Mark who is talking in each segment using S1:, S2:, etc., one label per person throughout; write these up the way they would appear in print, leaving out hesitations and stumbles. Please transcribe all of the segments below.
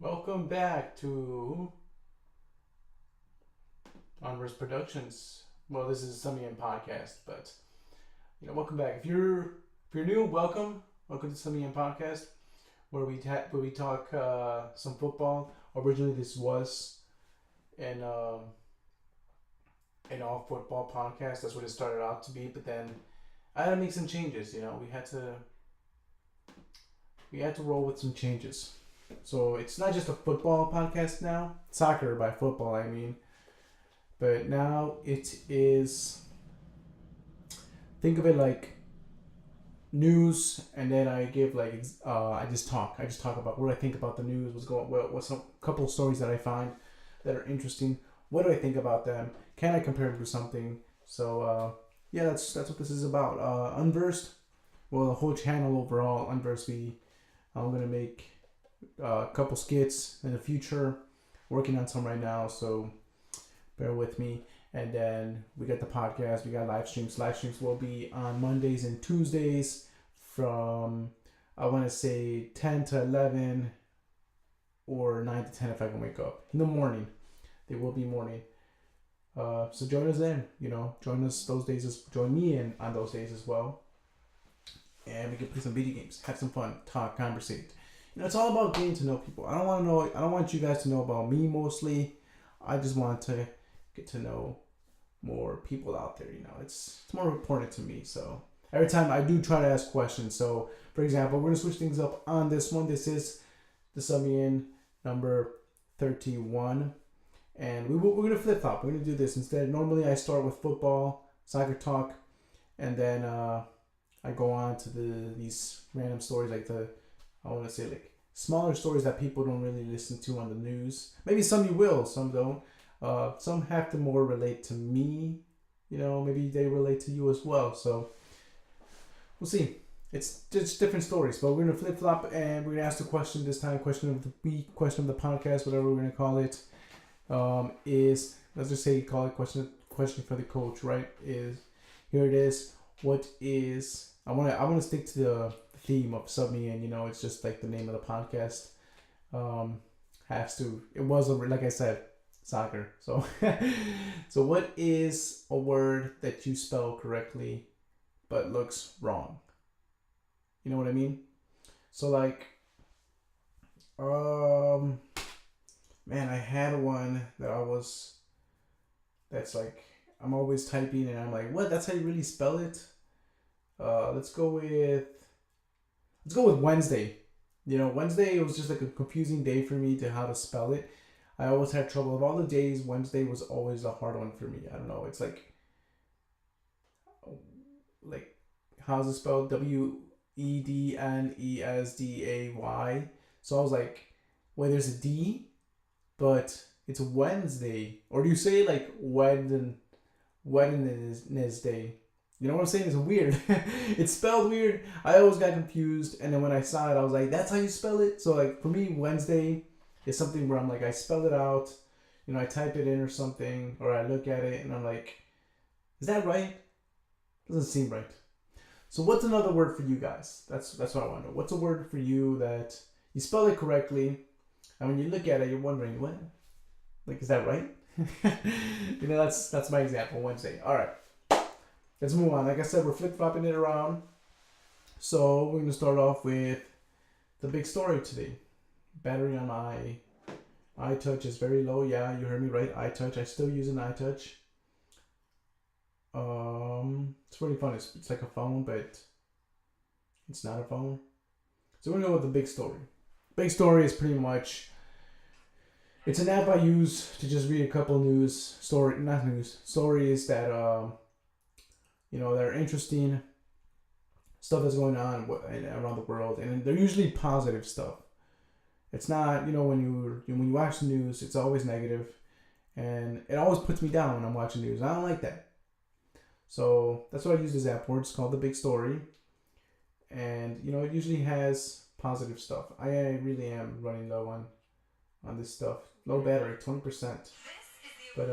S1: Welcome back to Unversed Productions. Well, this is a Samian podcast, but welcome back. If you're new, welcome. Welcome to Samian podcast, where we talk some football. Originally, this was an an all football podcast. That's what it started out to be. But then I had to make some changes. We had to roll with some changes. So it's not just a football podcast now. Soccer by football, I mean. But now it is. Think of it like news, and then I give I just talk. I just talk about what I think about the news. What's some couple of stories that I find that are interesting. What do I think about them? Can I compare them to something? So yeah, that's what this is about. Unversed. Well, the whole channel overall, Unversed. I'm gonna make a couple skits in the future. Working on some right now, so bear with me. And then we got the podcast. We got live streams. Live streams will be on Mondays and Tuesdays from I want to say 10 to 11 or 9 to 10 if I can wake up in the morning. They will be morning. So join us then. Join us those days. Join me in on those days as well. And we can play some video games, have some fun, talk, conversate. It's all about getting to know people. I don't want you guys to know about me mostly. I just want to get to know more people out there. It's more important to me. So every time I do try to ask questions. So for example, we're gonna switch things up on this one. This is the Subian number 31, and we're gonna flip flop. We're gonna do this instead. Normally I start with football, soccer talk, and then I go on to these random stories like smaller stories that people don't really listen to on the news. Maybe some you will, some don't. Some have to more relate to me. Maybe they relate to you as well. So we'll see. It's just different stories, but we're gonna flip flop and we're gonna ask the question this time. Question of the week, question of the podcast, whatever we're gonna call it. Is let's just say call it question for the coach, right? Here it is. What is I wanna stick to the theme of sub me, and it's just like the name of the podcast. It was like I said, soccer. So so what is a word that you spell correctly but looks wrong? You know what I mean? So man, I had one that's like I'm always typing and I'm like, what? That's how you really spell it? Let's go with Wednesday. Wednesday, it was just like a confusing day for me to how to spell it. I always had trouble. Of all the days, Wednesday was always a hard one for me. I don't know. It's like how's it spelled? Wednesday. So I was like, wait, there's a D, but it's Wednesday. Or do you say like Wednesday? You know what I'm saying? It's weird. It's spelled weird. I always got confused, and then when I saw it, I was like, "That's how you spell it." So for me, Wednesday is something where I'm like, I spell it out. I type it in or something, or I look at it and I'm like, "Is that right?" Doesn't seem right. So what's another word for you guys? That's what I want to know. What's a word for you that you spell it correctly, and when you look at it, you're wondering, what? Is that right? That's my example. Wednesday. All right. Let's move on. Like I said, we're flip-flopping it around. So we're going to start off with the big story today. Battery on my iTouch is very low. Yeah, you heard me right. iTouch. I still use an iTouch. It's really fun. It's like a phone, but it's not a phone. So we're going to go with the big story. Big story is pretty much... It's an app I use to just read a couple stories that... they're interesting stuff that's going on around the world, and they're usually positive stuff. It's not, when you watch the news, it's always negative, and it always puts me down when I'm watching news. I don't like that. So that's what I use this app for. It's called The Big Story, and it usually has positive stuff. I really am running low on this stuff. Low battery, 20%. But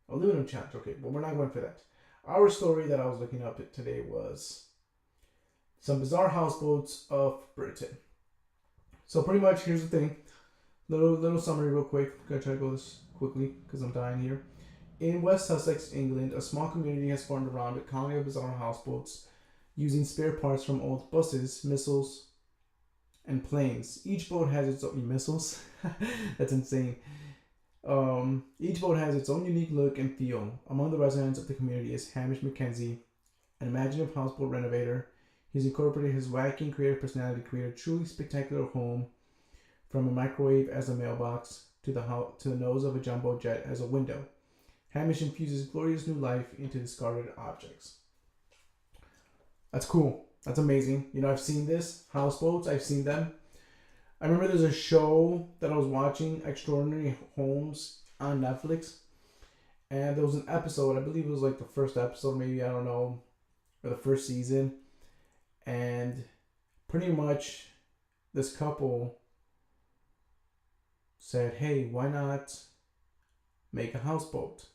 S1: aluminum challenge. Okay, but we're not going for that. Our story that I was looking up today was some bizarre houseboats of Britain. So pretty much, here's the thing. Little summary, real quick. Gotta try to go this quickly because I'm dying here. In West Sussex, England, a small community has formed around a colony of bizarre houseboats using spare parts from old buses, missiles, and planes. Each boat has its own missiles. That's insane. Each boat has its own unique look and feel. Among the residents of the community is Hamish Mackenzie, an imaginative houseboat renovator. He's incorporated his wacky and creative personality to create a truly spectacular home, from a microwave as a mailbox to the nose of a jumbo jet as a window. Hamish infuses glorious new life into discarded objects. That's cool. That's amazing. You know, I've seen this houseboats. I've seen them. I remember there's a show that I was watching, Extraordinary Homes, on Netflix, and there was an episode. I believe it was like the first episode, maybe, I don't know, or the first season, and pretty much this couple said, "Hey, why not make a houseboat?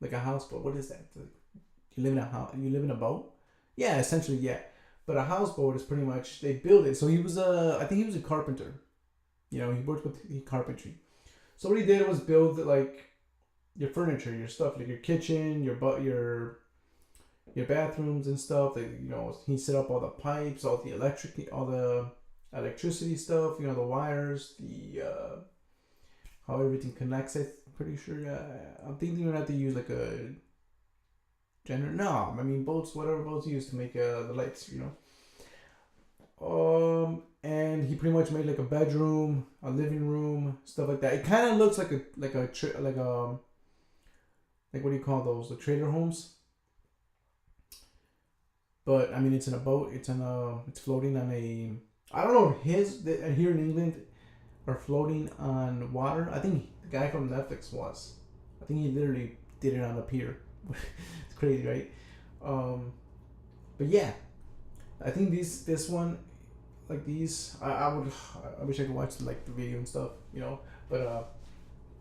S1: Like a houseboat. What is that? You live in a house. You live in a boat? Yeah, essentially, yeah. But a houseboat is pretty much they build it. So I think he was a carpenter. You know, he worked with carpentry. So what he did was build like your furniture, your stuff, like your kitchen, your bathrooms and stuff. Like, you know, he set up all the pipes, all the electricity stuff. You know, the wires, how everything connects. I'm pretty sure. I'm thinking you're gonna have to use like a generator. No, I mean boats, whatever boats you use to make the lights. You know. And he pretty much made like a bedroom, a living room, stuff like that. It kind of looks like like what do you call those? The trailer homes. But I mean, it's in a boat. It's floating on a. I don't know. Here in England are floating on water. I think the guy from Netflix was. I think he literally did it on a pier. It's crazy, right? But yeah, I think this one, like these, I wish I could watch like the video and stuff, you know. But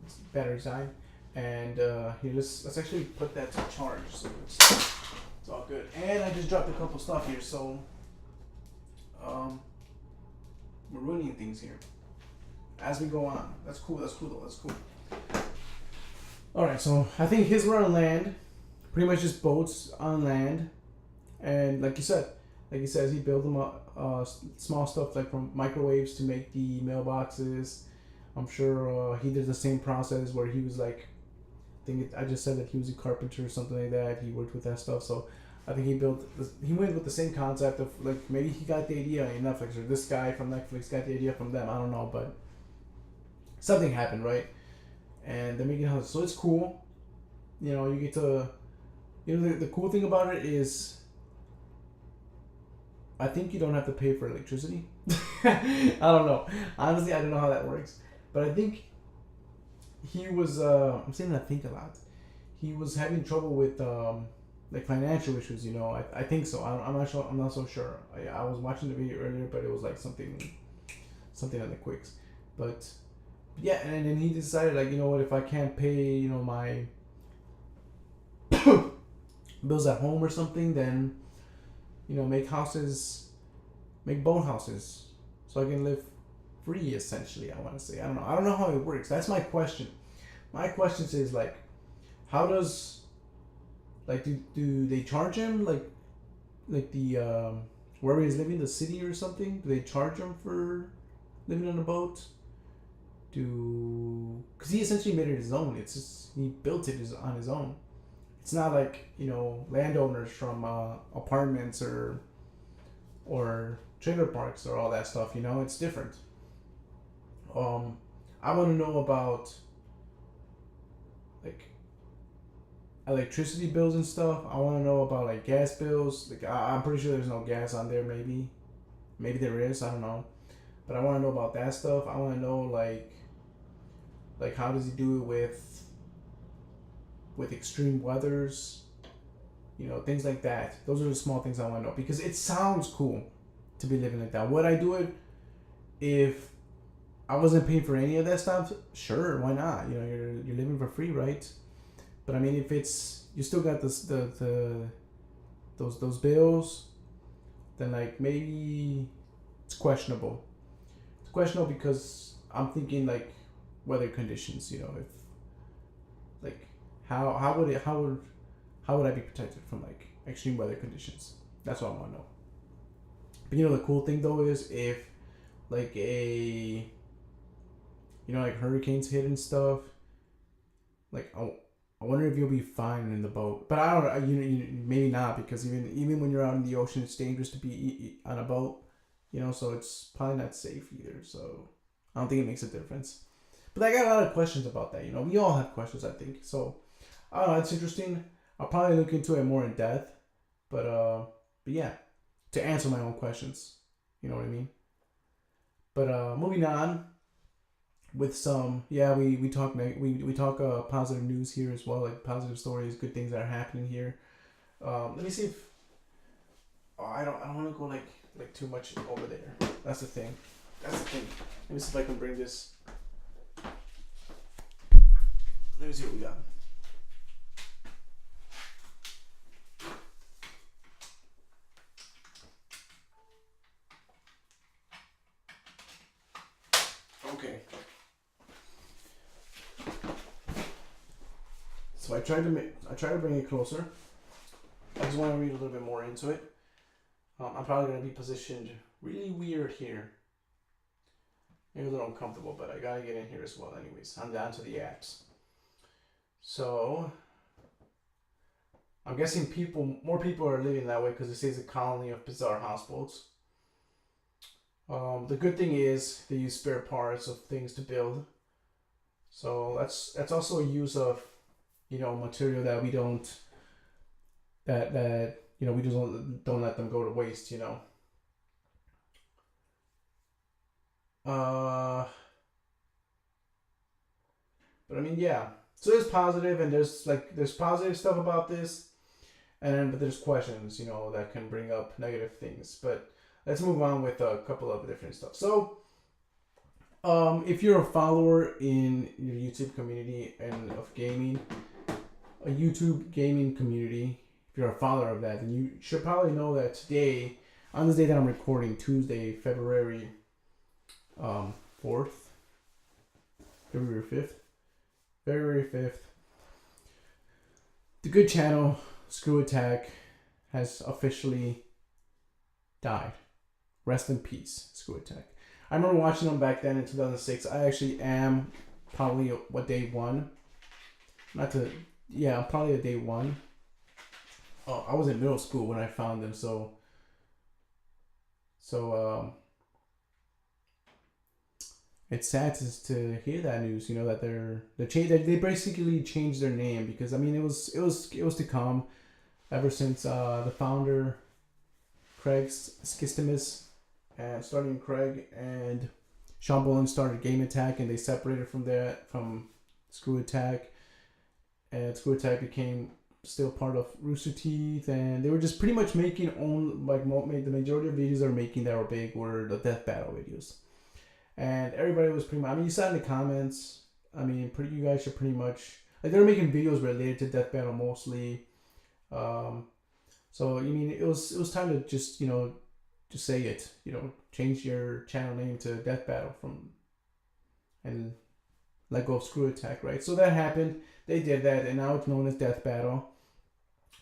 S1: it's better design. And here, let's actually put that to charge, so it's all good. And I just dropped a couple stuff here, so we're ruining things here as we go on. That's cool though. That's cool. All right, so I think his were on land, pretty much just boats on land, and like he says, he built them up, small stuff like from microwaves to make the mailboxes. I'm sure he did the same process where he was like, I just said that he was a carpenter or something like that. He worked with that stuff, so I think he went with the same concept of like maybe he got the idea in Netflix, or this guy from Netflix got the idea from them. I don't know, but something happened, right? And they're making houses, so it's cool. You know, you get to, you know, the cool thing about it is, I think you don't have to pay for electricity. I don't know. Honestly, I don't know how that works, but I think he was. I'm saying I think a lot. He was having trouble with like financial issues. You know, I think so. I'm not sure. I'm not so sure. I was watching the video earlier, but it was like something on the quicks, but. Yeah, and then he decided, like, you know what, if I can't pay, you know, my bills at home or something, then, you know, make boat houses, so I can live free, essentially, I want to say. I don't know how it works. That's my question. My question is, like, how does, like, do they charge him, like the, wherever he's living, the city or something? Do they charge him for living on a boat? Because he essentially made it his own. It's just, he built it on his own. It's not like, you know, landowners from apartments or trailer parks or all that stuff. You know, it's different. I want to know about like electricity bills and stuff. I want to know about like gas bills. Like I'm pretty sure there's no gas on there. Maybe there is. I don't know. But I want to know about that stuff. I want to know like how does he do it with extreme weathers, you know, things like that. Those are the small things I want to know, because it sounds cool to be living like that. Would I do it if I wasn't paying for any of that stuff? Sure, why not? You know, you're living for free, right? But I mean, if it's, you still got those bills, then like maybe it's questionable. questionable because I'm thinking like weather conditions. You know, if like how would I be protected from like extreme weather conditions? That's what I want to know. But you know, the cool thing though is if like a like hurricanes hit and stuff. Like I wonder if you'll be fine in the boat. But I don't. Maybe not because even when you're out in the ocean, it's dangerous to be on a boat. So it's probably not safe either. So I don't think it makes a difference. But I got a lot of questions about that. We all have questions, I think. So I don't know. It's interesting. I'll probably look into it more in depth. But yeah, to answer my own questions. You know what I mean? But moving on with some we talk we talk positive news here as well, like positive stories, good things that are happening here. Let me see if I don't want to go like too much over there. That's the thing. Let me see if I can bring this. Let me see what we got. Okay. So I tried to bring it closer. I just want to read a little bit more into it. I'm probably going to be positioned really weird here. Maybe a little uncomfortable, but I got to get in here as well anyways. I'm down to the apps. So I'm guessing more people are living that way because it says a colony of bizarre houseboats. The good thing is they use spare parts of things to build. So that's also a use of material that we don't we just don't let them go to waste. But I mean, yeah. So there's positive and there's positive stuff about this, but there's questions that can bring up negative things. But let's move on with a couple of different stuff. So if you're a follower in your YouTube community and of gaming, a YouTube gaming community, if you're a follower of that, then you should probably know that today, on this day that I'm recording, Tuesday, February 4th, February 5th, the good channel, Screw Attack, has officially died. Rest in peace, Screw Attack. I remember watching them back then in 2006. I actually am probably day one. Probably a day one. Oh, I was in middle school when I found them, so it's sad to hear that news. That they basically changed their name because I mean it was to come ever since the founder Craig Skistimus and starting Craig and Sean Boland started Game Attack, and they separated from Screw Attack, and Screw Attack became still part of Rooster Teeth, and they were just pretty much making the majority of videos they're making that were big were the death battle videos, and everybody was pretty much. I mean, you saw in the comments. I mean, you guys should pretty much they were making videos related to death battle mostly. So I mean, it was time to just just say it. Change your channel name to Death Battle and let go of Screw Attack, right? So that happened. They did that, and now it's known as Death Battle,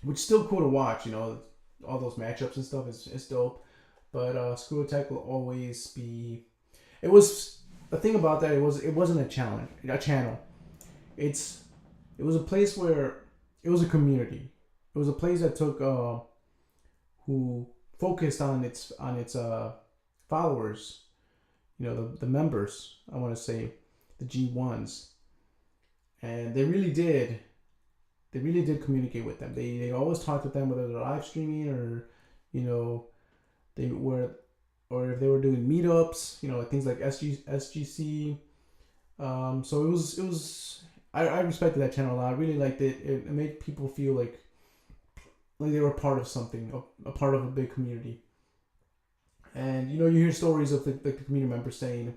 S1: which is still cool to watch. All those matchups and stuff is dope. But Screw Attack will always be. It was the thing about that. It wasn't a channel. It was a place where it was a community. It was a place that took who focused on its followers, the members. I want to say the G1s, and they really did communicate with them. They always talked with them, whether they're live streaming or they were, or if they were doing meetups, things like SGC. So it was I respected that channel a lot. I really liked it. It made people feel like they were part of something, a part of a big community. And you hear stories of the community members saying,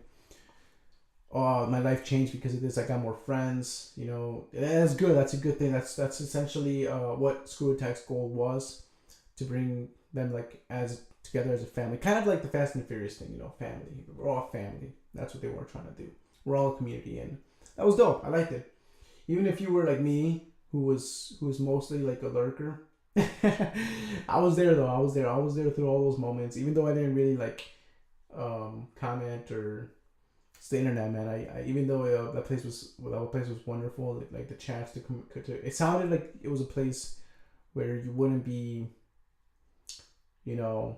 S1: "Oh, my life changed because of this. I got more friends." That's good. That's a good thing. That's essentially what Screw Attack's goal was, to bring them as together as a family, kind of like the Fast and the Furious thing, you know, family. We're all family. That's what they were trying to do. We're all a community, and that was dope. I liked it. Even if you were like me, who was mostly like a lurker, I was there though. I was there. I was there through all those moments. Even though I didn't really like comment or it's the internet, man. I even though that place was wonderful. Like the chance to it sounded like it was a place where you wouldn't be, you know,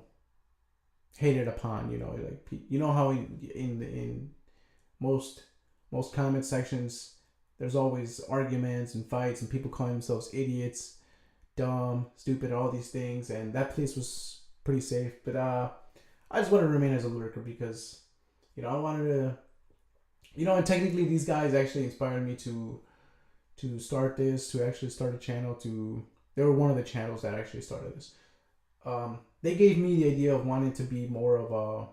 S1: hated upon. You know, like you know how in most comment sections there's always arguments and fights and people calling themselves idiots, dumb, stupid, all these things, and that place was pretty safe. But I just wanted to remain as a lurker because, you know, I wanted to, you know, and technically these guys actually inspired me to start this, to actually start a channel. They were one of the channels that actually started this. They gave me the idea of wanting to be more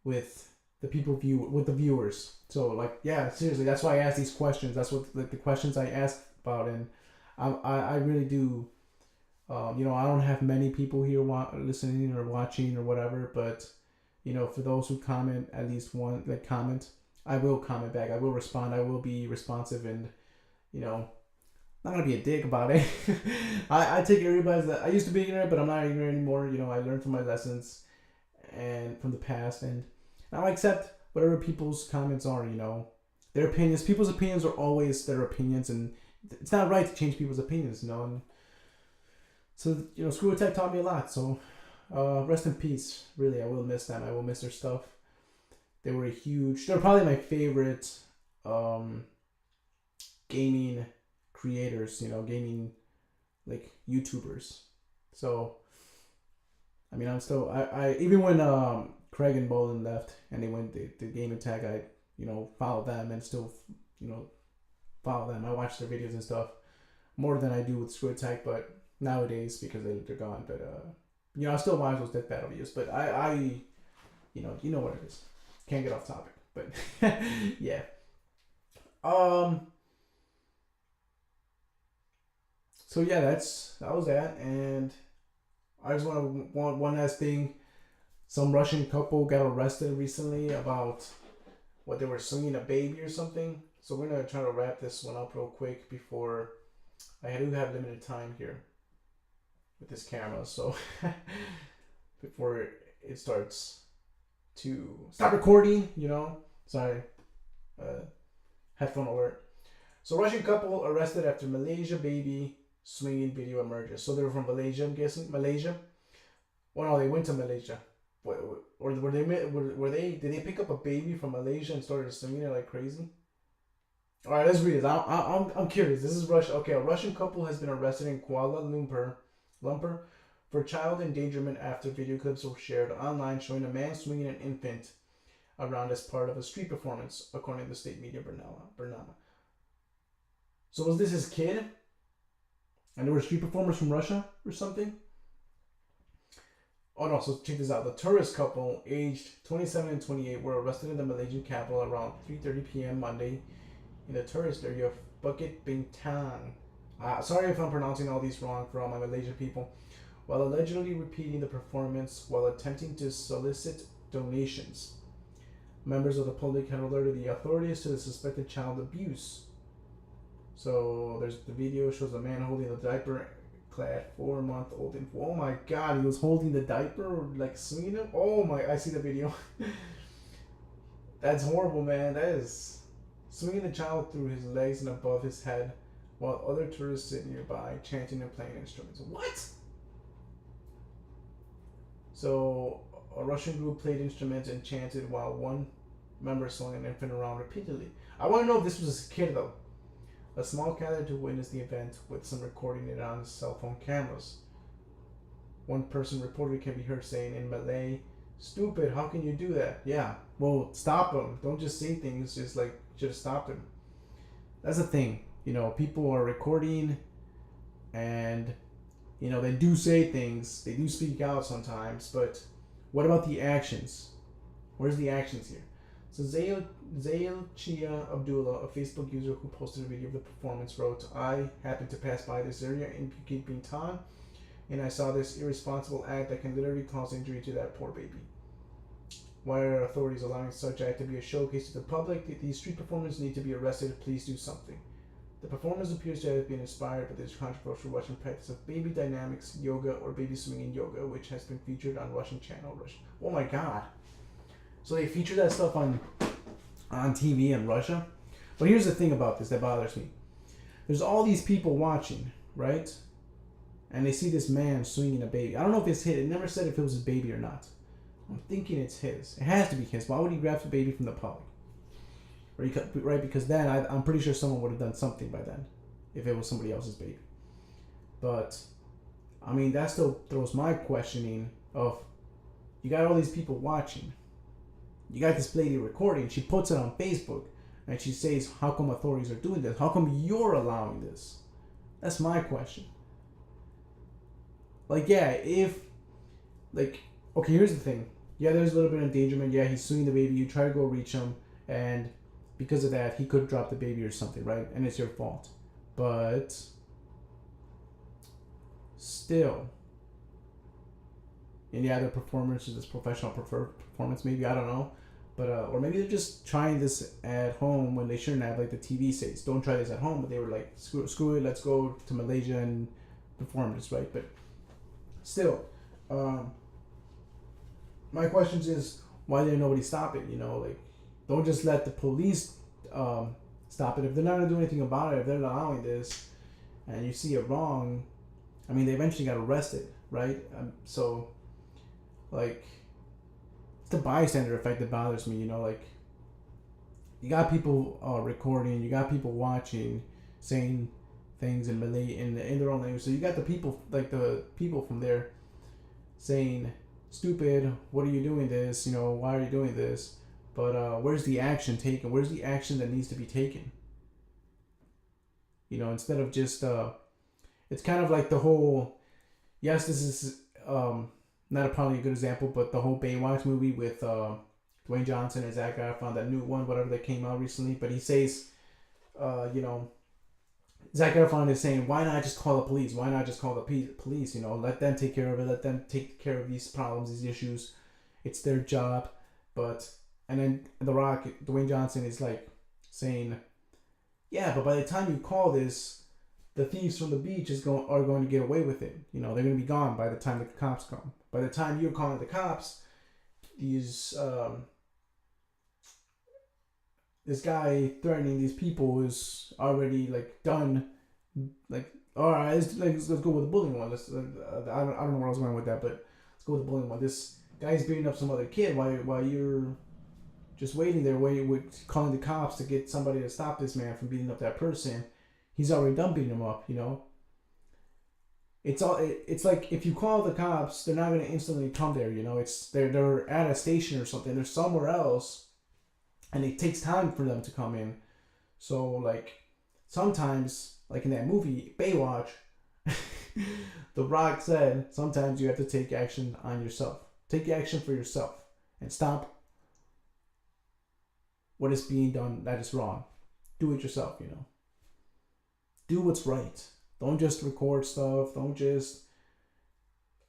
S1: with the people with the viewers. So like, yeah, seriously, that's why I ask these questions. That's what like the questions I ask about, and I really do. You know, I don't have many people here listening or watching or whatever, but you know, for those who comment, at least one like comment, I will comment back. I will respond. I will be responsive, and you know, not gonna be a dick about it. I take everybody's. I used to be ignorant, but I'm not ignorant anymore. You know, I learned from my lessons and from the past, and now I accept whatever people's comments are. You know, their opinions. People's opinions are always their opinions, and it's not right to change people's opinions. You know, and so you know, Screw Attack taught me a lot. So rest in peace. Really, I will miss them. I will miss their stuff. They were they're probably my favorite gaming creators, you know, gaming like YouTubers. So I mean, I'm still I even when Craig and Bolin left and they went the Game Attack, I, you know, followed them and still, you know, follow them. I watch their videos and stuff more than I do with Screw Attack, but nowadays because they're gone. But you know, I still watch those Death Battle videos. But I you know what it is. Can't get off topic, but yeah. So yeah, that was that, and I just want one last thing. Some Russian couple got arrested recently about what they were swinging a baby or something. So we're gonna try to wrap this one up real quick before I do have limited time here with this camera. So before it starts to stop recording, you know. Sorry, headphone alert. So Russian couple arrested after Malaysia baby swinging video emerges. So they were from Malaysia, I'm guessing. Malaysia. Well, no, they went to Malaysia. Or were they? Did they pick up a baby from Malaysia and started swinging it like crazy? All right, let's read this. I'm curious. This is Russia. Okay, a Russian couple has been arrested in Kuala Lumpur, for child endangerment after video clips were shared online showing a man swinging an infant around as part of a street performance, according to the state media Bernama. So was this his kid? And there were street performers from Russia or something? Oh no, so check this out. The tourist couple, aged 27 and 28, were arrested in the Malaysian capital around 3:30 p.m. Monday in the tourist area of Bukit Bintang. Sorry if I'm pronouncing all these wrong for all my Malaysian people. While allegedly repeating the performance while attempting to solicit donations. Members of the public had alerted the authorities to the suspected child abuse. So there's the video shows a man holding a diaper clad 4-month-old infant. Oh my god, he was holding the diaper, like swinging it. Oh my, I see the video. That's horrible, man. That is swinging the child through his legs and above his head while other tourists sit nearby chanting and playing instruments. What? So a Russian group played instruments and chanted while one member swung an infant around repeatedly. I want to know if this was a kid though. A small gathered to witness the event, with some recording it on cell phone cameras. One person reportedly can be heard saying in Malay, "Stupid, how can you do that?" Yeah, well, stop him. Don't just say things, just like, you should have stopped him. That's the thing. You know, people are recording and, you know, they do say things, they do speak out sometimes, but what about the actions? Where's the actions here? So Zail Chia Abdullah, a Facebook user who posted a video of the performance, wrote, "I happened to pass by this area in Bukit Bintang and I saw this irresponsible act that can literally cause injury to that poor baby. Why are authorities allowing such act to be a showcase to the public? These street performers need to be arrested. Please do something. The performance appears to have been inspired by this controversial Russian practice of baby dynamics yoga or baby swinging yoga, which has been featured on Russian channel. Oh my god! So they feature that stuff on TV in Russia. But here's the thing about this that bothers me. There's all these people watching, right? And they see this man swinging a baby. I don't know if it's his. It never said if it was his baby or not. I'm thinking it's his. It has to be his. Why would he grab the baby from the public? Right? Because then I'm pretty sure someone would have done something by then if it was somebody else's baby. But, I mean, that still throws my questioning of, you got all these people watching. You got this lady recording. She puts it on Facebook. And she says, how come authorities are doing this? How come you're allowing this? That's my question. Like, yeah, okay, here's the thing. Yeah, there's a little bit of endangerment. Yeah, he's swinging the baby. You try to go reach him. And because of that, he could drop the baby or something, right? And it's your fault. But still. And yeah, the performance is this professional performance, maybe, I don't know. But or maybe they're just trying this at home when they shouldn't have. Like the TV says, don't try this at home. But they were like, screw it, let's go to Malaysia and perform this, right? But still, my question is, why didn't nobody stop it? You know, like, don't just let the police stop it. If they're not gonna do anything about it, if they're allowing this, and you see it wrong, I mean, they eventually got arrested, right? So, like, it's the bystander effect that bothers me. You know, like, you got people recording, you got people watching, saying things in Malay in their own language. So you got the people, like the people from there, saying, "Stupid! What are you doing this? You know, why are you doing this?" But where's the action taken? Where's the action that needs to be taken? You know, instead of just it's kind of like the whole. Yes, this is not probably a good example, but the whole Baywatch movie with Dwayne Johnson and Zac Efron, that new one, whatever that came out recently. But he says, you know, Zac Efron is saying, why not just call the police? Why not just call the police? You know, let them take care of it. Let them take care of these problems, these issues. It's their job. But, and then The Rock, Dwayne Johnson is like saying, yeah, but by the time you call this, the thieves from the beach are going to get away with it. You know, they're going to be gone by the time the cops come. By the time you're calling the cops, this guy threatening these people is already like done. Like, all right, let's go with the bullying one. I don't know where I was going with that, but let's go with the bullying one. This guy's beating up some other kid while you're just waiting there, calling the cops to get somebody to stop this man from beating up that person. He's already done beating him up, you know. It's like if you call the cops, they're not gonna instantly come there, you know. They're at a station or something. They're somewhere else, and it takes time for them to come in. So like sometimes, like in that movie Baywatch, The Rock said sometimes you have to take action on yourself. Take action for yourself and stop what is being done that is wrong. Do it yourself, you know. Do what's right. Don't just record stuff. Don't just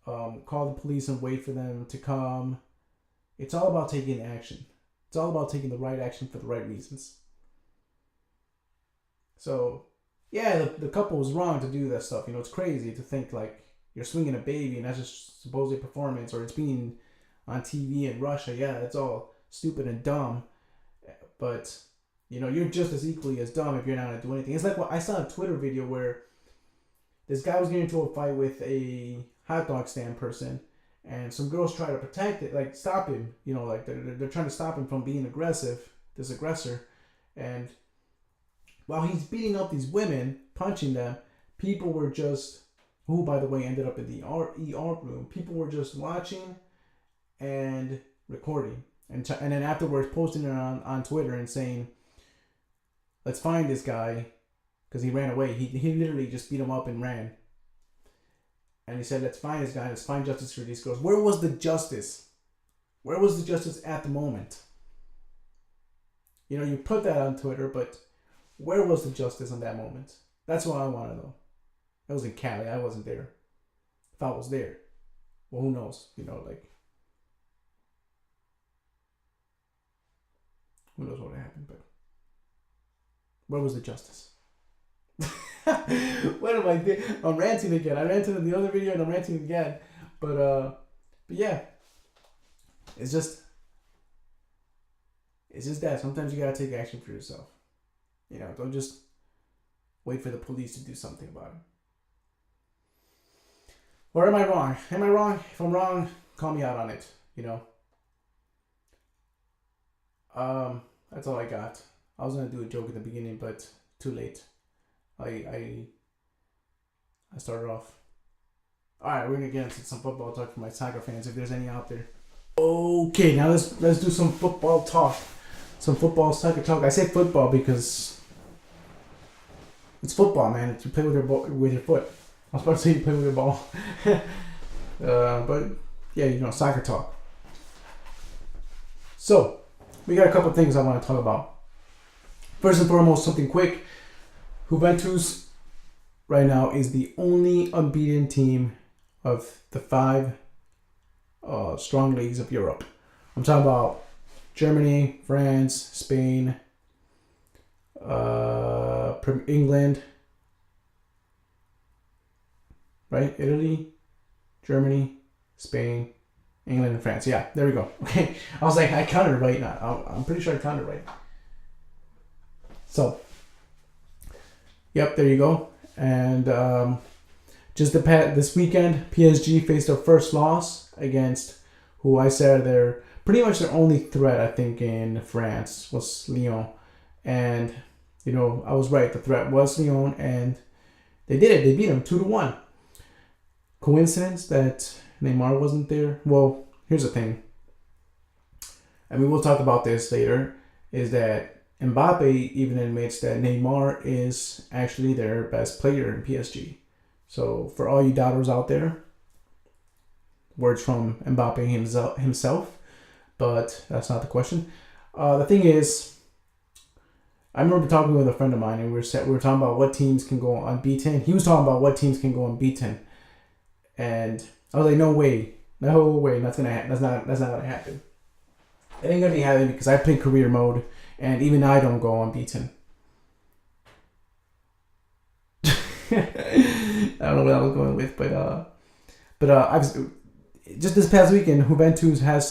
S1: call the police and wait for them to come. It's all about taking action. It's all about taking the right action for the right reasons. So, yeah, the couple was wrong to do that stuff. You know, it's crazy to think like you're swinging a baby and that's just supposedly a performance, or it's being on TV in Russia. Yeah, it's all stupid and dumb. But you know, you're just as equally as dumb if you're not going to do anything. It's like I saw a Twitter video where this guy was getting into a fight with a hot dog stand person, and some girls try to protect it, like stop him. You know, like they're trying to stop him from being aggressive, this aggressor. And while he's beating up these women, punching them, people were just, who by the way ended up in the ER room, people were just watching and recording. And then afterwards posting it on Twitter and saying, let's find this guy, because he ran away. He literally just beat him up and ran. And he said, let's find this guy. Let's find justice for these girls. Where was the justice? Where was the justice at the moment? You know, you put that on Twitter, but where was the justice in that moment? That's what I want to know. I was in Cali. I wasn't there. foul was there. Well, who knows? Like, who knows what happened? But where was the justice? What am I doing? I'm ranting again. I ranted in the other video and I'm ranting again. But yeah, it's just that sometimes you gotta take action for yourself. Don't just wait for the police to do something about it. Or am I wrong? Am I wrong? If I'm wrong, call me out on it. That's all I got. I was gonna do a joke at the beginning, but too late. I started off. All right, we're gonna get into some football talk for my soccer fans, if there's any out there. Okay, now let's do some football talk, some football soccer talk. I say football because it's football, man. You play with your foot. I was about to say you play with your ball, but yeah, soccer talk. So we got a couple of things I want to talk about. First and foremost, something quick. Juventus right now is the only unbeaten team of the 5 strong leagues of Europe. I'm talking about Germany, France, Spain, England, right? Italy, Germany, Spain, England, and France. Yeah, there we go. Okay, I was like, I counted right now. I'm pretty sure I counted right. So, yep, there you go. And just this weekend, PSG faced their first loss against who I said they're pretty much their only threat, I think, in France was Lyon. And, I was right. The threat was Lyon, and they did it. They beat them 2-1. Coincidence that Neymar wasn't there? Well, here's the thing. I mean, we'll talk about this later, is that Mbappe even admits that Neymar is actually their best player in PSG. So for all you doubters out there, words from Mbappe himself, but that's not the question. The thing is, I remember talking with a friend of mine, and we were talking about what teams can go unbeaten. He was talking about what teams can go unbeaten, and I was like, no way, that's not gonna happen. It ain't gonna be happening because I play career mode, and even I don't go unbeaten. I don't know what I was going with, but I've just this past weekend, Juventus has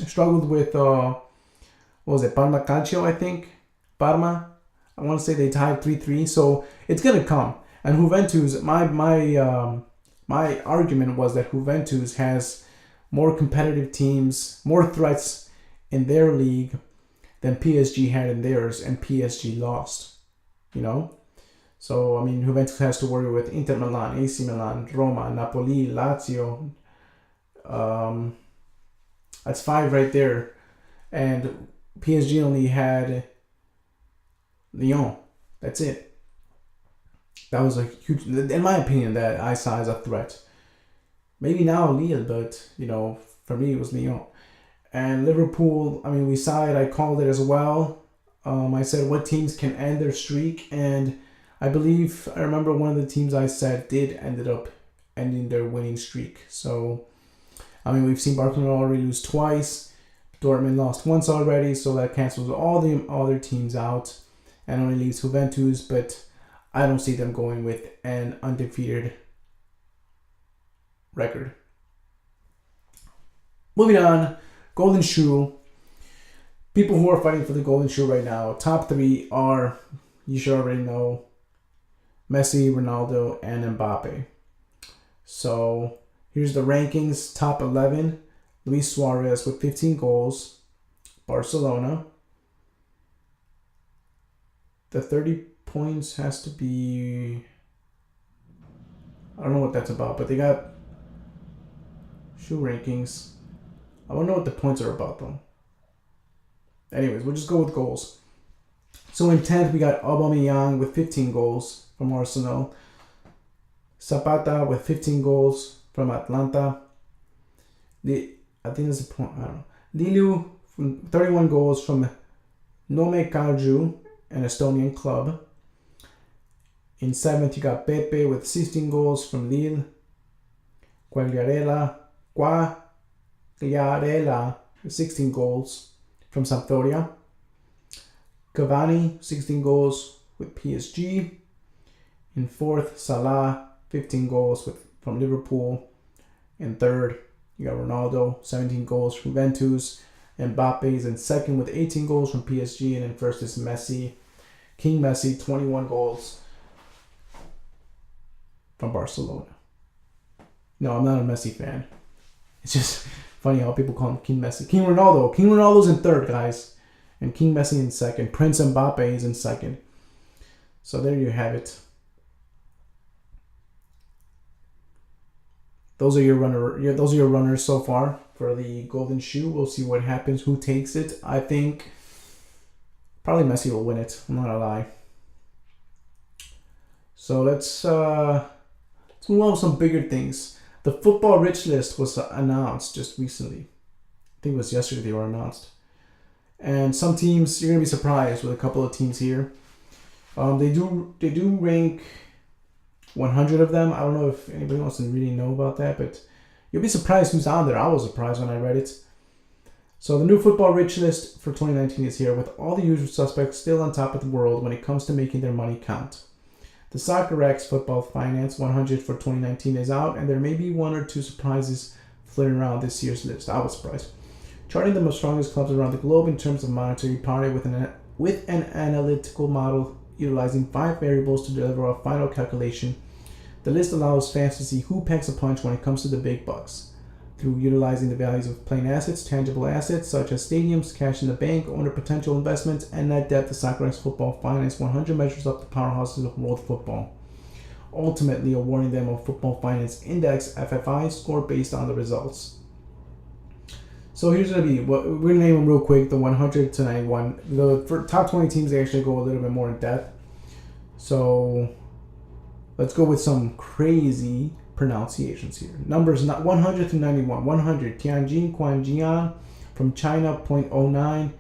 S1: struggled with what was it, Parma Calcio, I think. Parma, I want to say they tied 3-3, so it's gonna come. And Juventus, my argument was that Juventus has more competitive teams, more threats in their league than PSG had in theirs, and PSG lost. So, I mean, Juventus has to worry with Inter Milan, AC Milan, Roma, Napoli, Lazio. That's 5 right there. And PSG only had Lyon. That's it. That was a huge, in my opinion, that I saw as a threat. Maybe now Lille, but, for me it was Lyon. And Liverpool, I mean, we saw it. I called it as well. I said what teams can end their streak, and I remember one of the teams I said did ended up ending their winning streak. So, I mean, we've seen Barcelona already lose twice. Dortmund lost once already, so that cancels all the other teams out and only leaves Juventus, but I don't see them going with an undefeated record. Moving on, Golden Shoe. People who are fighting for the Golden Shoe right now, top 3 are, you should already know, Messi, Ronaldo, and Mbappe. So here's the rankings. Top 11, Luis Suarez with 15 goals, Barcelona. The 30 points has to be, I don't know what that's about, but they got shoe rankings. I don't know what the points are about though. Anyways, we'll just go with goals. So in 10th, we got Aubameyang with 15 goals from Arsenal. Zapata with 15 goals from Atlanta. I think that's a point. I don't know. Lilu, 31 goals from Nome Kalju, an Estonian club. In 7th, you got Pepe with 16 goals from Lille. Quagliarella, 16 goals from Sampdoria. Cavani, 16 goals with PSG. In fourth, Salah, 15 goals from Liverpool. In third, you got Ronaldo, 17 goals from Juventus. Mbappe is in second with 18 goals from PSG. And in first is Messi, King Messi, 21 goals from Barcelona. No, I'm not a Messi fan. It's just funny how people call him King Messi. King Ronaldo. King Ronaldo's in third, guys. And King Messi in second. Prince Mbappe is in second. So there you have it. Those are your runners so far for the Golden Shoe. We'll see what happens. Who takes it? I think probably Messi will win it. I'm not gonna lie. So let's move on to some bigger things. The football rich list was announced just recently. I think it was yesterday they were announced. And some teams, you're gonna be surprised with a couple of teams here. They do rank 100 of them. I don't know if anybody wants to really know about that, but you'll be surprised who's on there. I was surprised when I read it. So the new football rich list for 2019 is here, with all the usual suspects still on top of the world when it comes to making their money count. The Soccer X Football Finance 100 for 2019 is out, and there may be one or two surprises flitting around this year's list. I was surprised. Charting the most strongest clubs around the globe in terms of monetary power with an analytical model utilizing 5 variables to deliver a final calculation. The list allows fans to see who packs a punch when it comes to the big bucks. Through utilizing the values of plain assets, tangible assets such as stadiums, cash in the bank, owner potential investments, and net debt, the Soccer X Football Finance 100 measures up the powerhouses of world football, ultimately awarding them a Football Finance Index (FFI) score based on the results. So here's gonna be what we're gonna name them real quick: the 100 to 91. For top 20 teams, they actually go a little bit more in depth. So let's go with some crazy pronunciations here. Numbers not 100 to 91. 100 Tianjin Quanjian from China 0.09.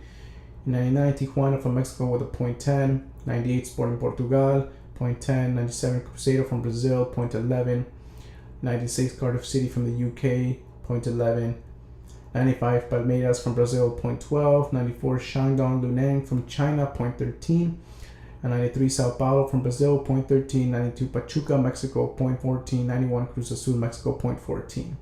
S1: 99 Tijuana from Mexico with a 0.10. 98 Sporting Portugal 0.10. 97 Cruzeiro from Brazil 0.11. 96 Cardiff City from the UK 0.11. 95 Palmeiras from Brazil 0.12. 94 Shandong Luneng from China 0.13. 93 Sao Paulo from Brazil 0.13. 92 Pachuca Mexico 0.14. 91 Cruz Azul Mexico 0.14.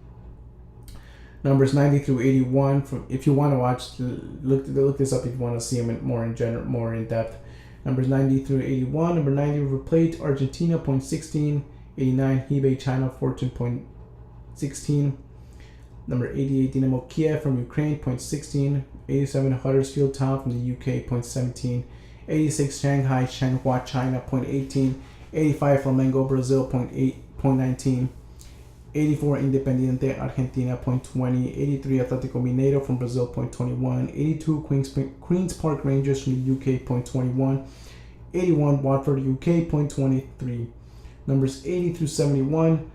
S1: Numbers 90 through 81 from, if you want to watch, look this up if you want to see them more in depth. Numbers 90 through 81. Number 90 River Plate Argentina 0.16. 89 Hebei China 14.16. Number 88 Dynamo Kiev from Ukraine 0.16. 87 Huddersfield Town from the UK 0.17. 86 Shanghai Shenhua China 0.18. 85 Flamengo Brazil 0.19. 84 Independiente Argentina 0.20. 83 Atlético Mineiro from Brazil 0.21. 82 Queens Park Rangers from the UK 0.21. 81 Watford UK 0.23. Numbers 80 through 71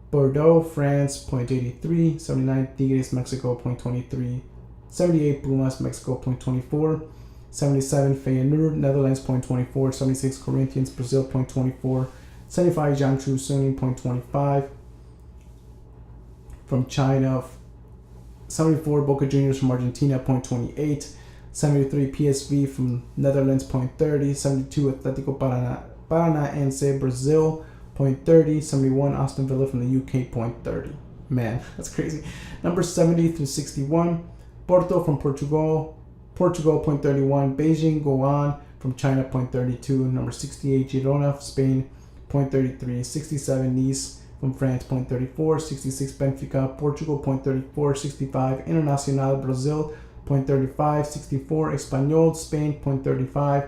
S1: Bordeaux France 0.83. 79 Tigres Mexico 0.23. 78 Pumas Mexico 0.24. 77 Feyenoord Netherlands 0.24. 76 Corinthians Brazil 0.24. 75 Jiangsu Suning 0.25 from China. 74 Boca Juniors from Argentina 0.28. 73 PSV from Netherlands 0.30. 72 Atlético Paranaense Brazil 0.30. 71 Aston Villa from the UK 0.30. Man, that's crazy. Number 70 through 61 Porto from Portugal 0.31. Beijing Guoan from China 0.32. Number 68 Girona Spain 0.33. 67 Nice from France 0.34. 66 Benfica Portugal 0.34. 65 Internacional Brazil 0.35. 64 Espanyol Spain 0.35.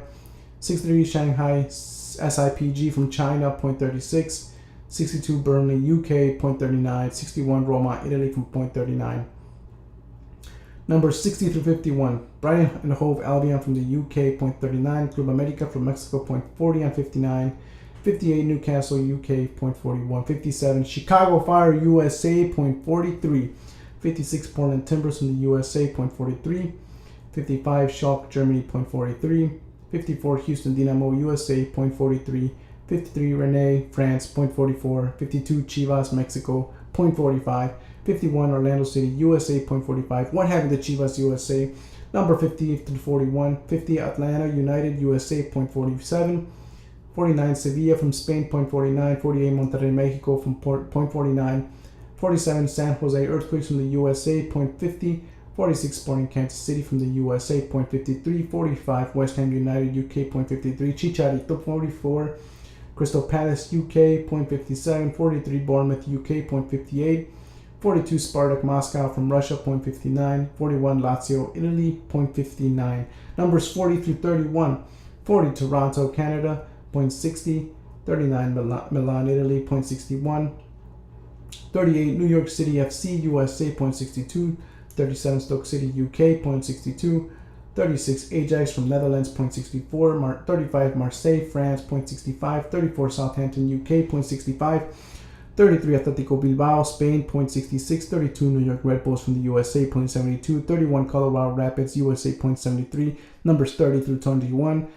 S1: 63 Shanghai SIPG from China 0.36. 62 Burnley UK 0.39. 61 Roma Italy from 0.39. Number 60 through 51 Brighton and Hove Albion from the UK 0.39. Club America from Mexico 0.40 on 59. 58 Newcastle UK 0.41. 57 Chicago Fire USA 0.43. 56 Portland Timbers from the USA 0.43. 55 Schalke Germany 0.43. 54 Houston Dynamo USA 0.43. 53 Rennes France 0.44. 52 Chivas Mexico 0.45. 51 Orlando City USA 0.45. One having the Chivas USA. Number 50 to 41. 50 Atlanta United USA 0.47. 49 Sevilla from Spain 0.49. 48 Monterrey Mexico from 0.49. 47 San Jose Earthquakes from the USA 0.50. 46 Sporting Kansas City from the USA 0.53. 45 West Ham United UK 0.53. Chicharito 44. Crystal Palace UK 0.57. 43 Bournemouth UK 0.58. 42 Spartak Moscow from Russia 0.59. 41 Lazio Italy 0.59. Numbers 40 through 31. 40 Toronto Canada 0.60. 39 Milan Italy 0.61. 38 New York City FC USA 0.62. 37 Stoke City UK 0.62. 36 Ajax from Netherlands 0.64. 35 Marseille France 0.65. 34 Southampton UK 0.65. 33 Atletico Bilbao Spain 0.66. 32 New York Red Bulls from the USA 0.72. 31 Colorado Rapids USA 0.73. Numbers 30 through 21.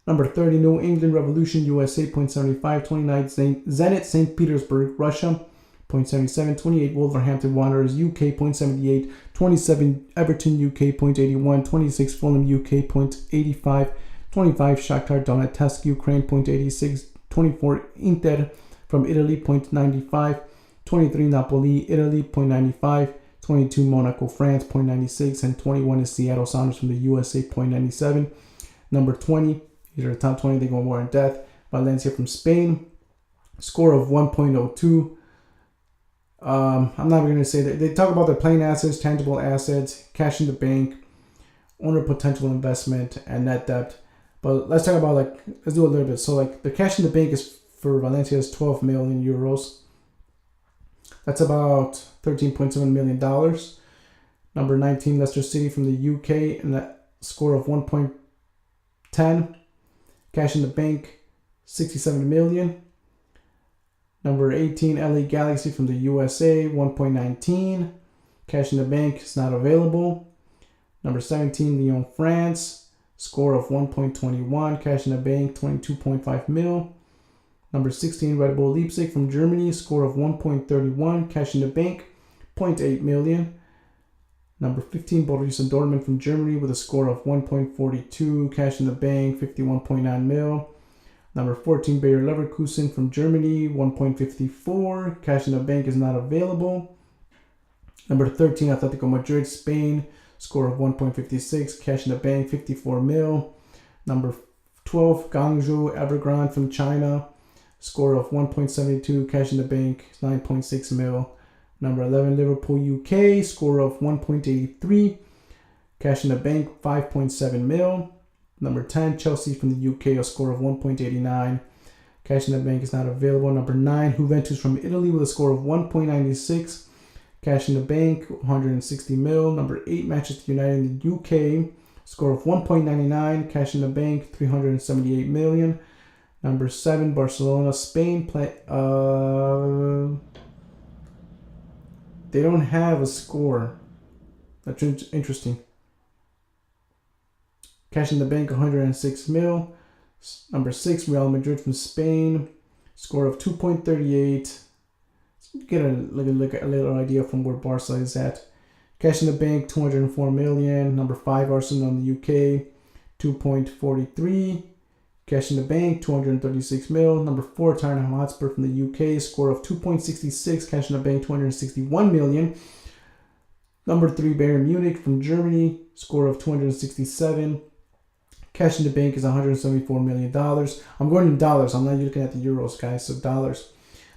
S1: Number 30 New England Revolution USA 0.75. 29 Zenit St. Petersburg Russia 0.77. 28 Wolverhampton Wanderers UK 0.78. 27 Everton UK 0.81. 26 Fulham UK 0.85. 25 Shakhtar Donetsk Ukraine 0.86. 24 Inter from Italy 0.95. 23 Napoli Italy 0.95. 22 Monaco France 0.96. And 21 is Seattle Sounders from the USA 0.97. Number 20, these are the top 20, they go more in depth. Valencia from Spain, score of 1.02. I'm not going to say that. They talk about their plain assets, tangible assets, cash in the bank, owner potential investment, and net debt. But let's talk about, let's do a little bit. So, the cash in the bank is for Valencia is 12 million euros. That's about $13.7 million. Number 19, Leicester City from the UK, and that score of 1.10. Cash in the bank, 67 million. Number 18, LA Galaxy from the USA, 1.19. Cash in the bank is not available. Number 17, Lyon, France, score of 1.21. Cash in the bank, 22.5 mil. Number 16, Red Bull Leipzig from Germany, score of 1.31. Cash in the bank, 0.8 million. Number 15, Borussia Dortmund from Germany with a score of 1.42. Cash in the bank, 51.9 mil. Number 14, Bayer Leverkusen from Germany, 1.54. Cash in the bank is not available. Number 13, Atletico Madrid, Spain, score of 1.56. Cash in the bank, 54 mil. Number 12, Guangzhou Evergrande from China, score of 1.72. Cash in the bank, 9.6 mil. Number 11, Liverpool UK, score of 1.83. Cash in the bank, 5.7 mil. Number 10, Chelsea from the UK, a score of 1.89. Cash in the bank is not available. Number 9, Juventus from Italy with a score of 1.96. Cash in the bank, 160 mil. Number 8, Manchester United in the UK, score of 1.99. Cash in the bank, 378 million. Number 7, Barcelona, Spain. They don't have a score. That's interesting. Cash in the bank, 106 mil. Number 6, Real Madrid from Spain. Score of 2.38. Get a little idea from where Barca is at. Cash in the bank, 204 million. Number 5, Arsenal in the UK, 2.43. Cash in the bank, 236 mil. Number 4, Tottenham Hotspur from the UK. Score of 2.66. Cash in the bank, 261 million. Number 3, Bayern Munich from Germany. Score of 267. Cash in the bank is $174 million. I'm going in dollars. I'm not looking at the euros, guys. So dollars.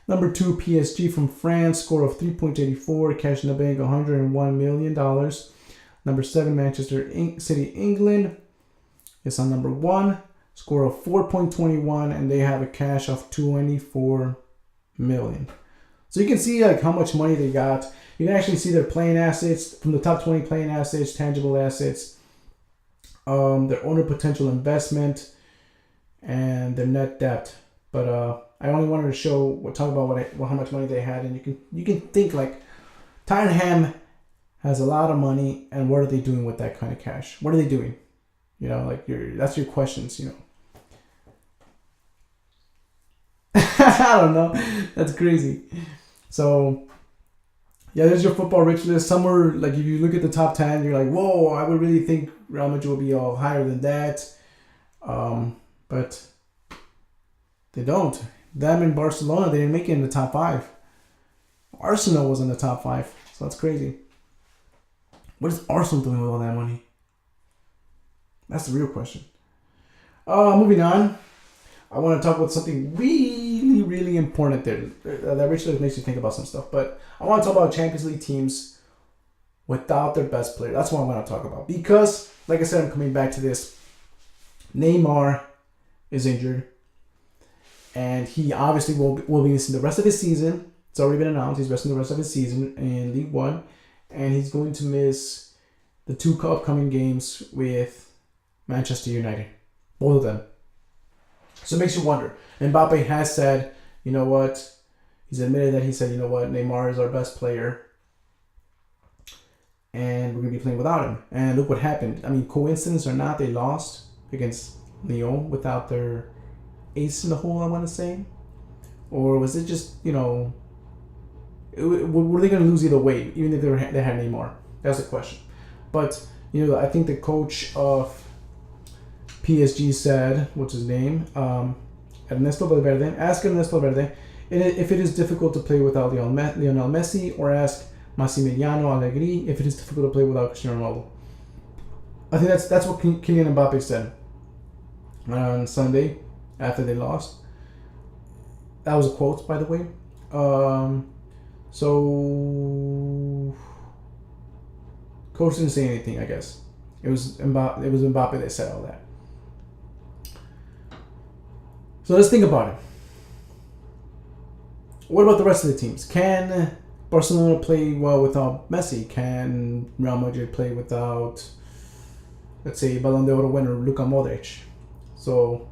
S1: Number 2, PSG from France. Score of 3.84. Cash in the bank, $101 million. Number 7, Manchester City, England. It's on number 1. Score of 4.21. And they have a cash of 24 million. So you can see how much money they got. You can actually see their playing assets from the top 20 playing assets, tangible assets. Their owner potential investment, and their net debt. But I only wanted to talk about how much money they had, and you can think Tottenham has a lot of money, and what are they doing with that kind of cash? What are they doing? That's your questions. I don't know. That's crazy. So yeah, there's your football rich list. Somewhere like if you look at the top 10, you're like, whoa, I would really think Real Madrid will be all higher than that. But they don't. Them and Barcelona, they didn't make it in the top 5. Arsenal was in the top 5, so that's crazy. What is Arsenal doing with all that money? That's the real question. Moving on, I want to talk about something really, really important there. That Richard makes you think about some stuff, but I want to talk about Champions League teams without their best player. That's what I want to talk about because, like I said, I'm coming back to this. Neymar is injured, and he obviously will be missing the rest of his season. It's already been announced. He's resting the rest of his season in League One, and he's going to miss the 2 upcoming games with Manchester United. Both of them. So it makes you wonder. Mbappe has said, you know what? He's admitted that he said, you know what? Neymar is our best player. And we're going to be playing without him. And look what happened. I mean, coincidence or not, they lost against Lyon without their ace in the hole, I want to say. Or was it just, were they going to lose either way, even if they had Neymar? That's the question. But, I think the coach of PSG said, what's his name? Ernesto Valverde. Ask Ernesto Valverde if it is difficult to play without Lionel Messi, or ask Massimiliano Allegri if it is difficult to play without Cristiano Ronaldo. I think that's what Kylian Mbappe said on Sunday after they lost. That was a quote, by the way. So coach didn't say anything, I guess. It was Mbappe that said all that. So let's think about it. What about the rest of the teams? Can Barcelona play well without Messi? Can Real Madrid play without, let's say, Ballon d'Or winner Luka Modric? So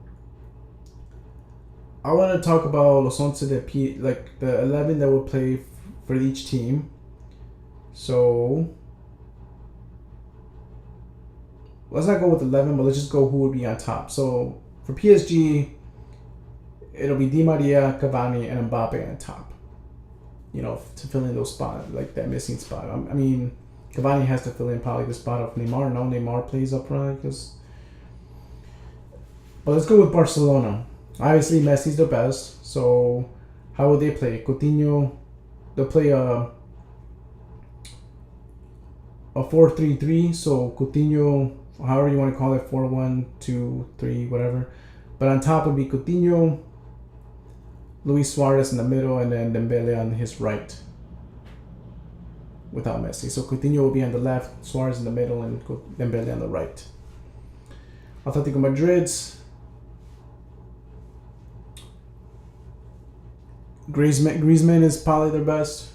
S1: I want to talk about Los Once the 11 that will play for each team. So let's not go with 11, but let's just go who would be on top. So for PSG, it'll be Di Maria, Cavani, and Mbappe on top. To fill in those spots, like that missing spot. I mean, Cavani has to fill in probably the spot of Neymar. No, Neymar plays up front But let's go with Barcelona. Obviously, Messi's the best. So how will they play? Coutinho, they'll play a 4-3-3. So Coutinho, however you want to call it, 4-1-2-3, whatever. But on top would be Coutinho, Luis Suarez in the middle, and then Dembele on his right without Messi. So Coutinho will be on the left, Suarez in the middle, and Dembele on the right. Atletico Madrid's Griezmann is probably their best.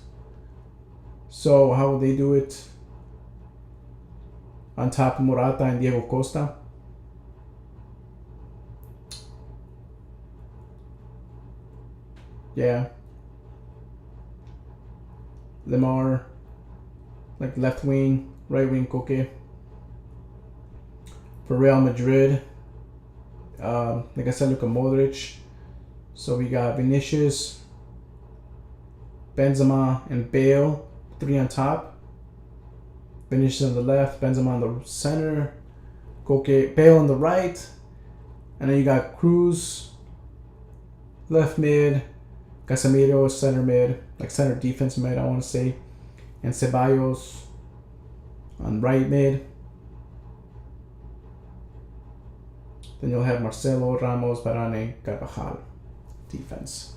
S1: So how will they do it? On top, Morata and Diego Costa. Yeah. Lemar, like left wing, right wing, Koke. For Real Madrid, like I said, Luka Modric. So we got Vinicius, Benzema, and Bale, 3 on top. Vinicius on the left, Benzema on the center, Koke, Bale on the right, and then you got Cruz, left mid, Casemiro center mid, like center defense mid, I want to say, and Ceballos on right mid. Then you'll have Marcelo, Ramos, Varane, Carvajal defense.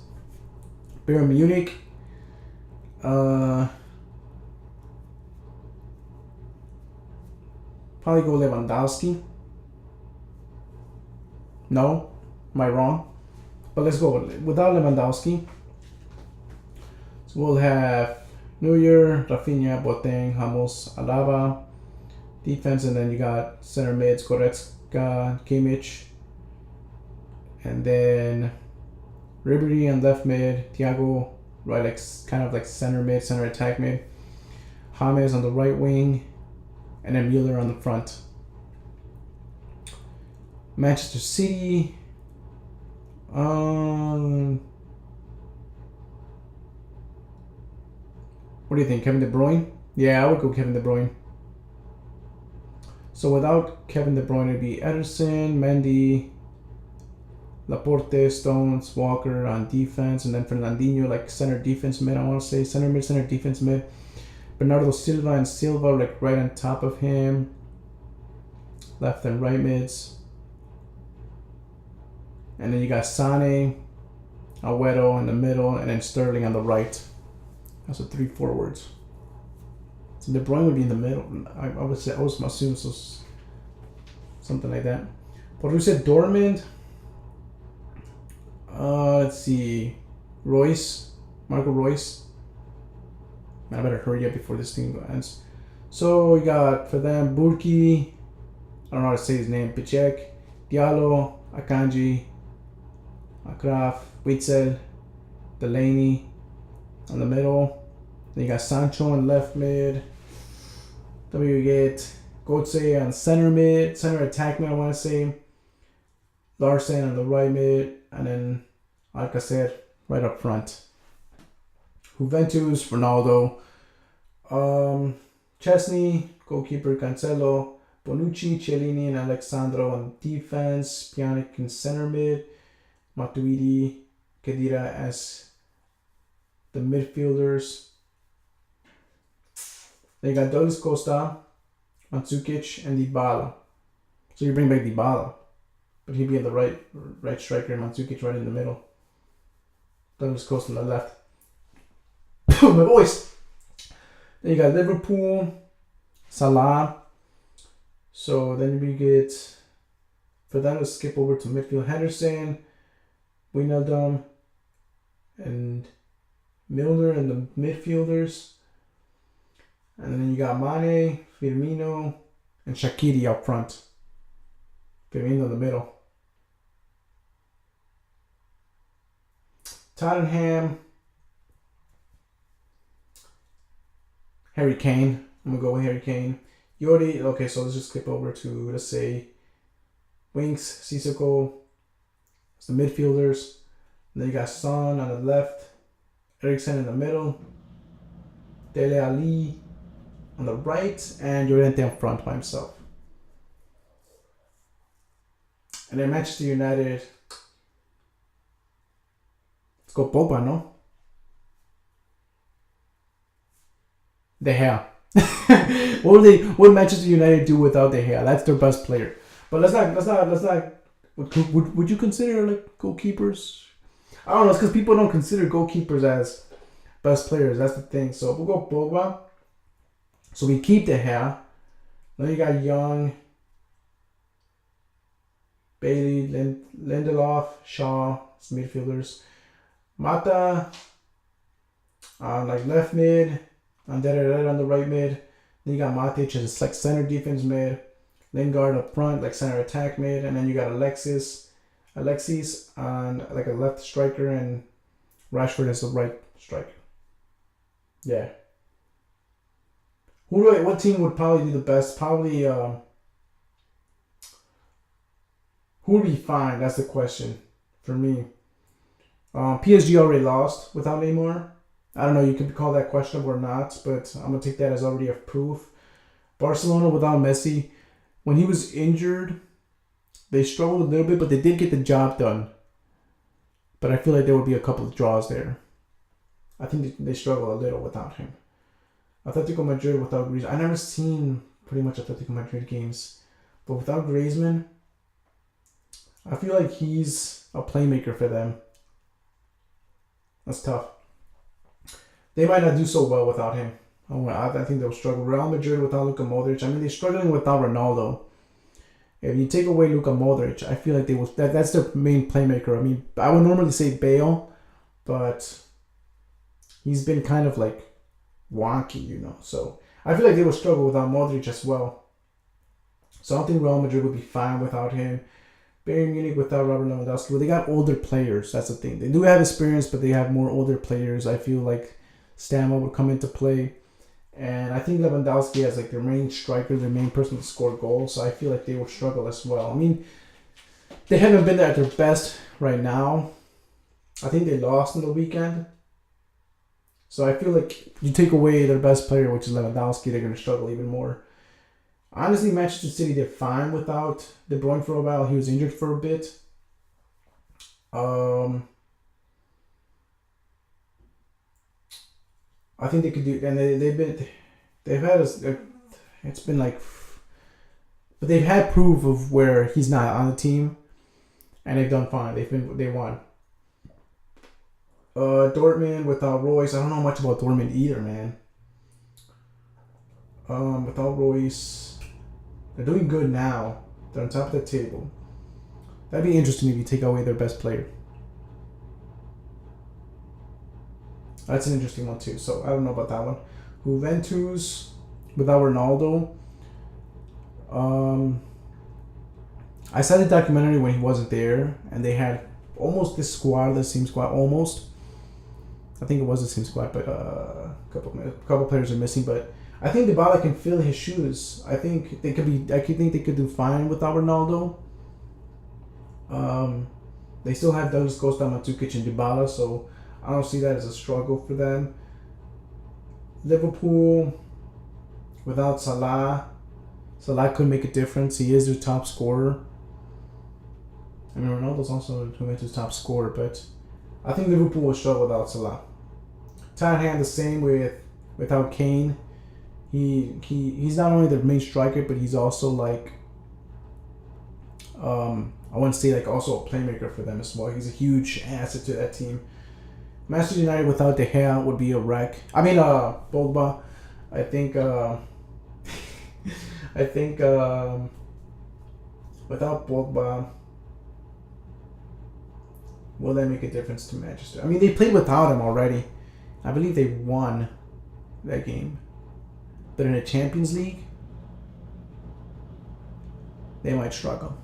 S1: Bayern Munich, probably go Lewandowski. No, am I wrong? But let's go without Lewandowski. So we'll have Neuer, Rafinha, Boateng, Ramos, Alaba. Defense, and then you got center mids, Goretzka, Kimmich. And then Ribery on left mid, Thiago, right, like kind of like center mid, center attack mid. James on the right wing, and then Müller on the front. Manchester City. What do you think, Kevin De Bruyne? Yeah, I would go Kevin De Bruyne. So without Kevin De Bruyne, it'd be Ederson, Mendy, Laporte, Stones, Walker on defense, and then Fernandinho like center defense mid. I want to say center defense mid. Bernardo Silva and Silva like right on top of him. Left and right mids. And then you got Sane, Agüero in the middle, and then Sterling on the right. That's the 3 forwards. So De Bruyne would be in the middle. I would say I was assuming so, something like that. Borussia Dortmund. Let's see, Royce, Marco Royce. I better hurry up before this thing ends. So we got for them Burki. I don't know how to say his name. Pichek, Diallo, Akanji, Akraf, Witzel, Delaney on the middle. Then you got Sancho on left mid. Then we get Götze on center attack mid, I want to say. Larsen on the right mid. And then Alcacer right up front. Juventus, Ronaldo. Chesney, goalkeeper Cancelo. Bonucci, Chiellini, and Alexandro on defense. Pjanic in center mid. Matuidi, Khedira as the midfielders. Then you got Douglas Costa, Mandzukic, and Dybala. So you bring back Dybala. But he'd be in the right striker, and Mandzukic right in the middle. Douglas Costa on the left. My voice! Then you got Liverpool, Salah. So then we get, for them to skip over to midfield, Henderson, Wijnaldum, and Milner and the midfielders. And then you got Mane, Firmino, and Shaqiri up front. Firmino in the middle. Tottenham, Harry Kane. I'm going to go with Harry Kane. Yori, okay, so let's just skip over to, let's say, Winks, Sissoko, it's the midfielders. And then you got Son on the left, Eriksen in the middle, Dele Alli on the right, and Llorente up front by himself. And then Manchester United, let's go Pogba, no? De Gea. What would Manchester United do without De Gea? That's their best player. But let's not. Would you consider like goalkeepers? I don't know. It's because people don't consider goalkeepers as best players. That's the thing. So we'll go Pogba. So we keep De Gea. Then you got Young, Bailey, Lindelof, Shaw, midfielders. Mata, like left mid. Andere on the right mid. Then you got Matic as like center defense mid. Lingard up front, like center attack mid. And then you got Alexis on like a left striker, and Rashford as the right striker. Yeah. What team would probably do the best? Probably who would be fine? That's the question for me. PSG already lost without Neymar. I don't know, you could call that questionable or not, but I'm going to take that as already a proof. Barcelona without Messi, when he was injured, they struggled a little bit, but they did get the job done. But I feel like there would be a couple of draws there. I think they struggle a little without him. Atletico Madrid without Griezmann. I've never seen pretty much Atletico Madrid games. But without Griezmann, I feel like he's a playmaker for them. That's tough. They might not do so well without him. I think they'll struggle. Real Madrid without Luka Modric. I mean, they're struggling without Ronaldo. If you take away Luka Modric, I feel like they will. That's their main playmaker. I mean, I would normally say Bale, but he's been kind of like wonky, you know. So I feel like they will struggle without Modric as well. So I don't think Real Madrid would be fine without him. Bayern Munich without Robert Lewandowski. Well, they got older players. That's the thing. They do have experience, but they have more older players. I feel like Stamma would come into play. And I think Lewandowski as like their main striker, their main person to score goals. So I feel like they will struggle as well. I mean, they haven't been at their best right now. I think they lost in the weekend. So I feel like you take away their best player, which is Lewandowski, they're going to struggle even more. Honestly, Manchester City did fine without De Bruyne for a while. He was injured for a bit. I think they could do, and they've had it's been like, but they've had proof of where he's not on the team, and they've done fine. They won. Dortmund without Royce, I don't know much about Dortmund either, man. Without Royce, they're doing good now. They're on top of the table. That'd be interesting if you take away their best player. That's an interesting one too. So I don't know about that one. Juventus without Ronaldo. I saw the documentary when he wasn't there, and they had almost the same squad, almost. I think it was the same squad, but a couple players are missing. But I think Dybala can fill his shoes. I think they could be. I think they could do fine without Ronaldo. They still have Douglas Costa, Mandzukic, and Dybala, so I don't see that as a struggle for them. Liverpool without Salah. Salah could make a difference. He is their top scorer. I mean, Ronaldo's also Juventus' top scorer, but I think Liverpool will struggle without Salah. Tottenham the same without Kane. He's not only their main striker, but he's also like I want to say like also a playmaker for them as well. He's a huge asset to that team. Manchester United without De Gea would be a wreck. I mean, Pogba. I think without Pogba, will that make a difference to Manchester? I mean, they played without him already. I believe they won that game. But in a Champions League, they might struggle.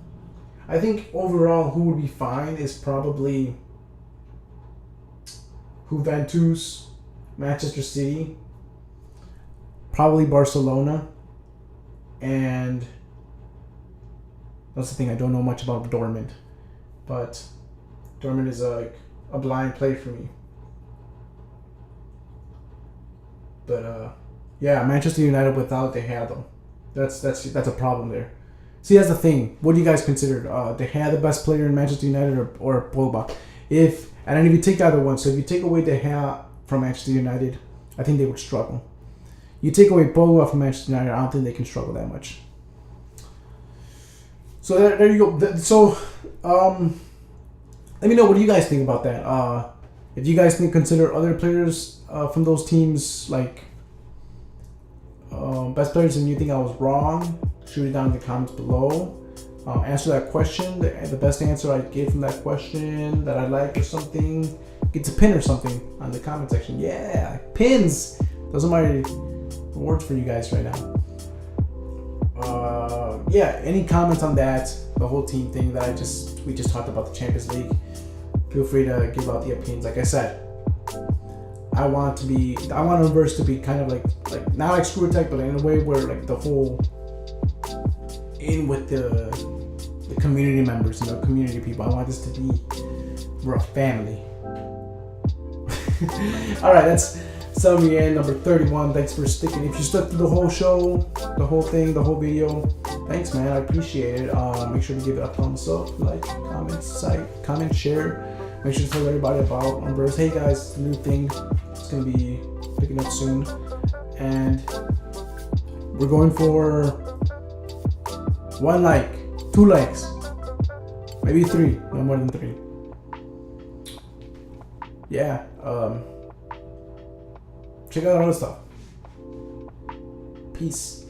S1: I think overall, who would be fine is probably Juventus, Manchester City, probably Barcelona, and that's the thing, I don't know much about Dortmund, but Dortmund is like a blind play for me. But yeah, Manchester United without De Gea though, that's a problem there. See, that's the thing. What do you guys consider? De Gea the best player in Manchester United or Pogba? If you take either one, so if you take away De Gea from Manchester United, I think they would struggle. You take away Pogba from Manchester United, I don't think they can struggle that much. So there you go. So let me know, what do you guys think about that? If you guys consider other players from those teams like best players and you think I was wrong, shoot it down in the comments below. Answer that question. The best answer I gave from that question that I like or something gets a pin or something on the comment section. Yeah, pins. Those are my rewards for you guys right now. Yeah, any comments on that, the whole team thing that we just talked about, the Champions League, feel free to give out the opinions. Like I said, I want Unversed to be kind of like not like Screw Attack, but in a way where like the whole in with the community members, community people. I want this to be, we're a family. All right, that's Summary and number 31. Thanks for sticking. If you stuck through the whole show, the whole thing, the whole video, thanks, man. I appreciate it. Make sure to give it a thumbs up, like, comment, share. Make sure to tell everybody about Unversed. Hey guys, it's a new thing. It's gonna be picking up soon, and we're going for 1 like, 2 likes, maybe 3, no more than 3. Yeah. Check out all the stuff. Peace.